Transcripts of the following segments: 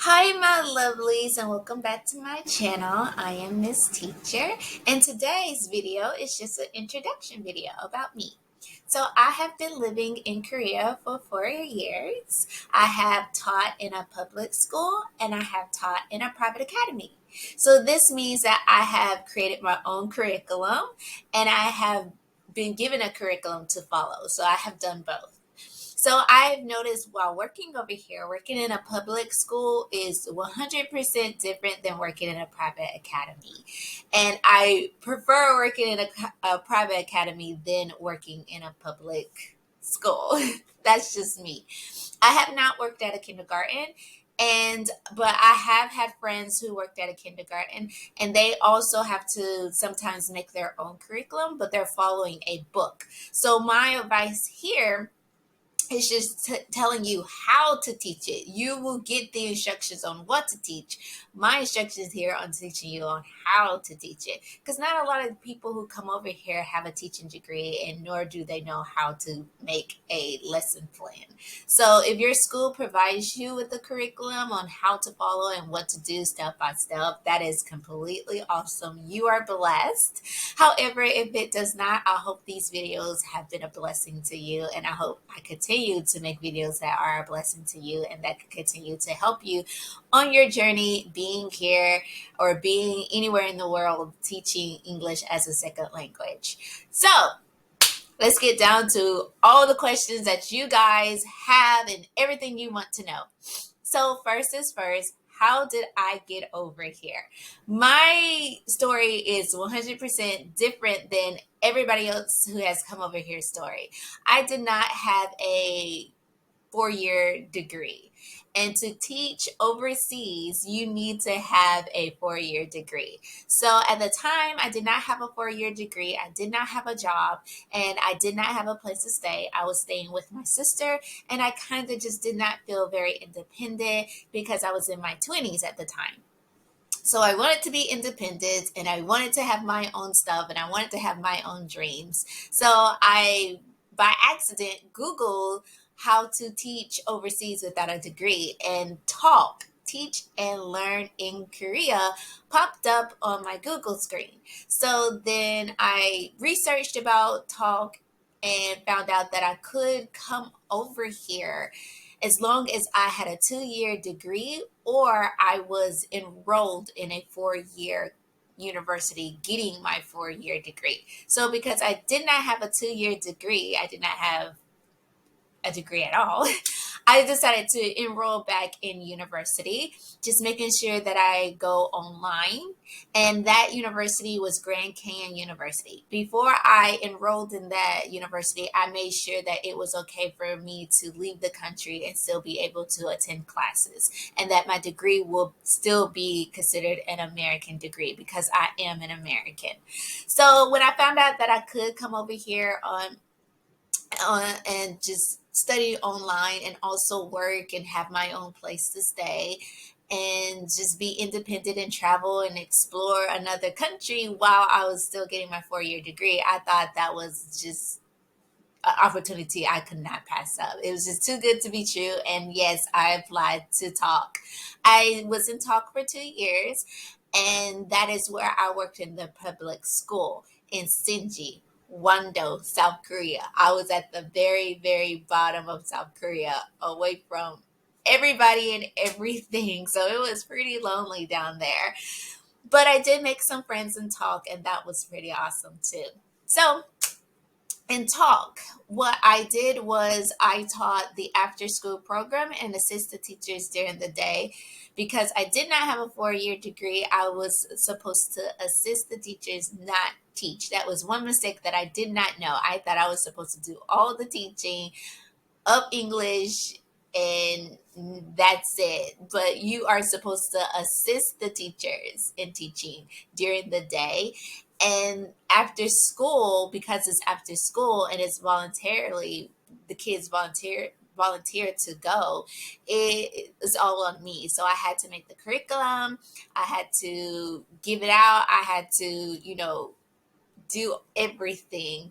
Hi, my lovelies, and welcome back to my channel. I am Miss Teacher, and today's video is just an introduction video about me. So, I have been living in Korea for 4 years. I have taught in a public school and I have taught in a private academy. So, this means that I have created my own curriculum and I have been given a curriculum to follow. So, I have done both. So I've noticed while working over here, working in a public school is 100% different than working in a private academy. And I prefer working in a private academy than working in a public school. That's just me. I have not worked at a kindergarten but I have had friends who worked at a kindergarten and they also have to sometimes make their own curriculum, but they're following a book. So my advice here it's just telling you how to teach it. You will get the instructions on what to teach. My instructions here on teaching you on how to teach it. Because not a lot of people who come over here have a teaching degree, and nor do they know how to make a lesson plan. So if your school provides you with the curriculum on how to follow and what to do step by step, that is completely awesome. You are blessed. However, if it does not, I hope these videos have been a blessing to you, and I hope I continue to make videos that are a blessing to you and that can continue to help you on your journey being here or being anywhere in the world teaching English as a second language. So, let's get down to all the questions that you guys have and everything you want to know. So, first is first, how did I get over here? My story is 100% different than everybody else who has come over here's story. I did not have a 4 year degree. And to teach overseas, you need to have a 4 year degree. So at the time, I did not have a 4 year degree. I did not have a job and I did not have a place to stay. I was staying with my sister and I kind of just did not feel very independent because I was in my 20s at the time. So I wanted to be independent and I wanted to have my own stuff and I wanted to have my own dreams. So I, by accident, Googled how to teach overseas without a degree and talk. Teach and learn in Korea popped up on my Google screen. So then I researched about talk and found out that I could come over here as long as I had a 2 year degree or I was enrolled in a 4 year university getting my 4 year degree. So, because I did not have a 2 year degree, I did not have a degree at all, I decided to enroll back in university, just making sure that I go online. And that university was Grand Canyon University. Before I enrolled in that university, I made sure that it was okay for me to leave the country and still be able to attend classes, and that my degree will still be considered an American degree because I am an American. So when I found out that I could come over here and just study online and also work and have my own place to stay and just be independent and travel and explore another country while I was still getting my 4 year degree. I thought that was just an opportunity I could not pass up. It was just too good to be true. And yes, I applied to talk. I was in talk for 2 years, and that is where I worked in the public school in Sinji, Wando, South Korea. I was at the very, very bottom of South Korea, away from everybody and everything. So it was pretty lonely down there. But I did make some friends and talk, and that was pretty awesome too. So, in talk, what I did was I taught the after school program and assisted teachers during the day. Because I did not have a 4 year degree, I was supposed to assist the teachers, not teach. That was one mistake that I did not know. I thought I was supposed to do all the teaching of English and that's it. But you are supposed to assist the teachers in teaching during the day. And after school, because it's after school and it's voluntarily, the kids volunteer to go, it is all on me. So I had to make the curriculum, I had to give it out, I had to, do everything.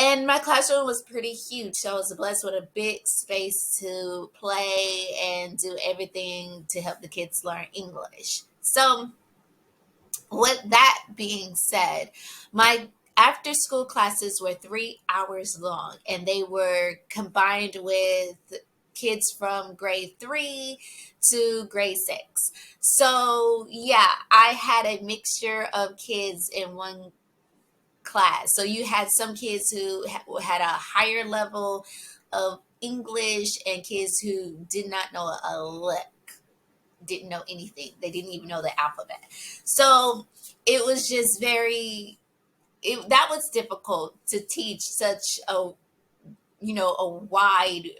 And my classroom was pretty huge, so I was blessed with a big space to play and do everything to help the kids learn English. So, with that being said, my after school classes were 3 hours long, and they were combined with kids from grade 3 to grade 6. So, yeah, I had a mixture of kids in one class. So you had some kids who had a higher level of English and kids who did not know a lick, didn't know anything. They didn't even know the alphabet. So it was just that was difficult to teach such a wide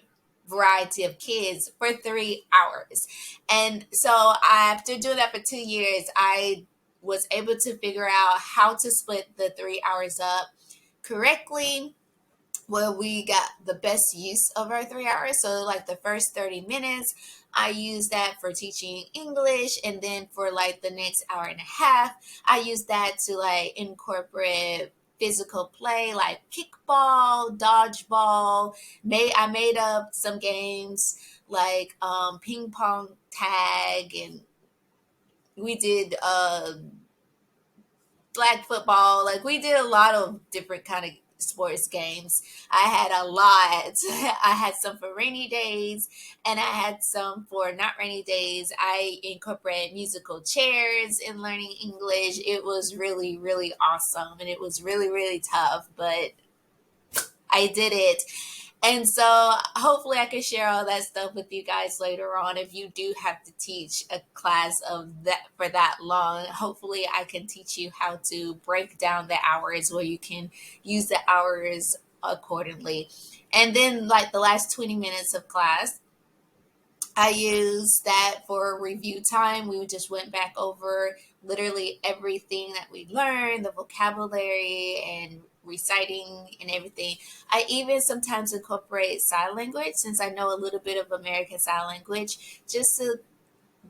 variety of kids for 3 hours. And so after doing that for 2 years, I was able to figure out how to split the 3 hours up correctly, where we got the best use of our 3 hours. So, like the first 30 minutes, I use that for teaching English. And then for like the next hour and a half, I use that to like incorporate physical play like kickball, dodgeball. I made up some games like ping pong, tag, and we did flag football. Like we did a lot of different kind of sports games. I had a lot. I had some for rainy days and I had some for not rainy days. I incorporated musical chairs in learning English. It was really, really awesome and it was really, really tough, but I did it. And so hopefully I can share all that stuff with you guys later on. If you do have to teach a class of that for that long, hopefully I can teach you how to break down the hours where you can use the hours accordingly. And then like the last 20 minutes of class, I used that for review time. We just went back over literally everything that we learned, the vocabulary and reciting and everything. I even sometimes incorporate sign language since I know a little bit of American Sign Language just to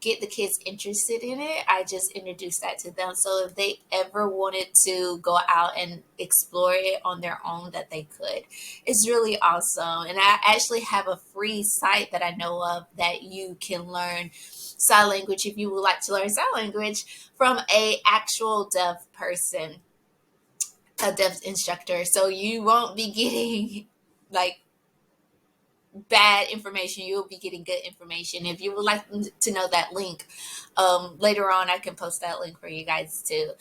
get the kids interested in it. I just introduced that to them. So if they ever wanted to go out and explore it on their own, that they could. It's really awesome. And I actually have a free site that I know of that you can learn sign language if you would like to learn sign language from a actual deaf person, a deaf instructor. So you won't be getting like bad information. You'll be getting good information. If you would like to know that link, later on I can post that link for you guys too.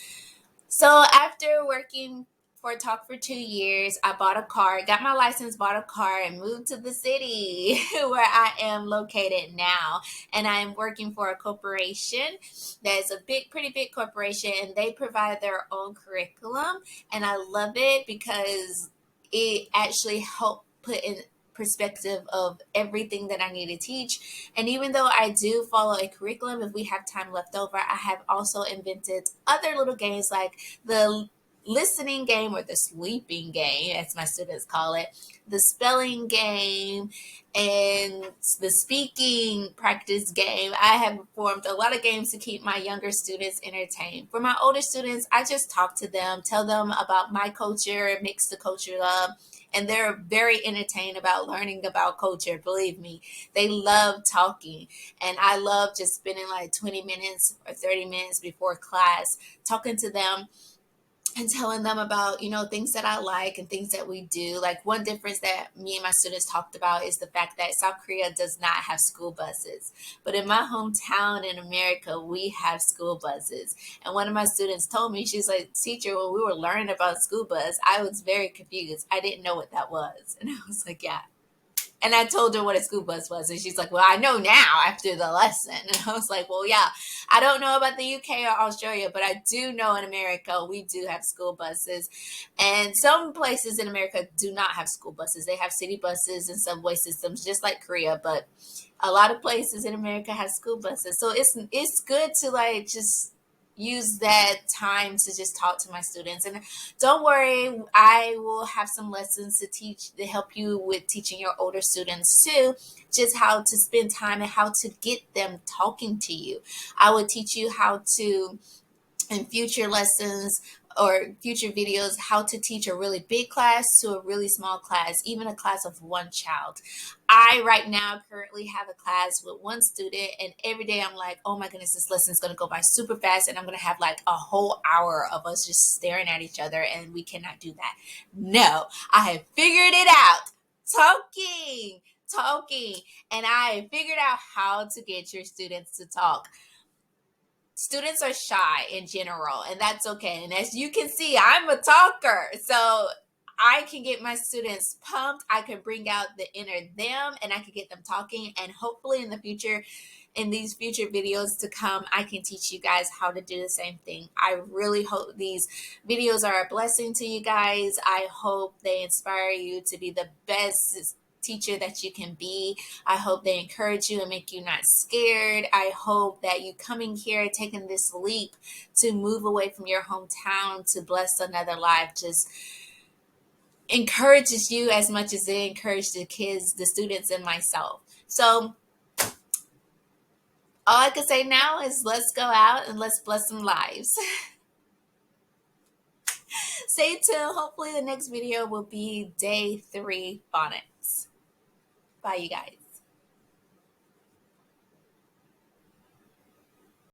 So after working for Talk for 2 years, I bought a car, got my license, bought a car, and moved to the city where I am located now. And I am working for a corporation that's a pretty big corporation, and they provide their own curriculum. And I love it because it actually helped put in perspective of everything that I need to teach. And even though I do follow a curriculum, if we have time left over, I have also invented other little games like the listening game or the sleeping game, as my students call it, the spelling game, and the speaking practice game. I have formed a lot of games to keep my younger students entertained. For my older students, I just talk to them, tell them about my culture, mix the culture up, and they're very entertained about learning about culture. Believe me, they love talking, and I love just spending like 20 minutes or 30 minutes before class talking to them and telling them about things that I like and things that we do. Like one difference that me and my students talked about is the fact that South Korea does not have school buses, but in my hometown in America we have school buses. And one of my students told me, she's like, teacher, when we were learning about school bus, I was very confused. I didn't know what that was. And I was like, yeah. And I told her what a school bus was. And she's like, well, I know now after the lesson. And I was like, well, yeah, I don't know about the UK or Australia, but I do know in America, we do have school buses. And some places in America do not have school buses. They have city buses and subway systems, just like Korea. But a lot of places in America have school buses. So it's good to like just use that time to just talk to my students. And don't worry, I will have some lessons to teach to help you with teaching your older students too, just how to spend time and how to get them talking to you. I will teach you how to, in future lessons, or future videos how to teach a really big class to a really small class, even a class of one child. I right now currently have a class with one student, and every day I'm like, oh my goodness, this lesson is going to go by super fast, and I'm going to have like a whole hour of us just staring at each other, and we cannot do that. No, I have figured it out. Talking, and I figured out how to get your students to talk. Students are shy in general, and that's okay. And as you can see, I'm a talker. So I can get my students pumped. I can bring out the inner them, and I can get them talking. And hopefully in the future, in these future videos to come, I can teach you guys how to do the same thing. I really hope these videos are a blessing to you guys. I hope they inspire you to be the best teacher that you can be. I hope they encourage you and make you not scared. I hope that you coming here, taking this leap to move away from your hometown to bless another life, just encourages you as much as it encouraged the kids, the students, and myself. So all I can say now is let's go out and let's bless some lives. Stay tuned. Hopefully the next video will be day 3 phonics. Bye, you guys.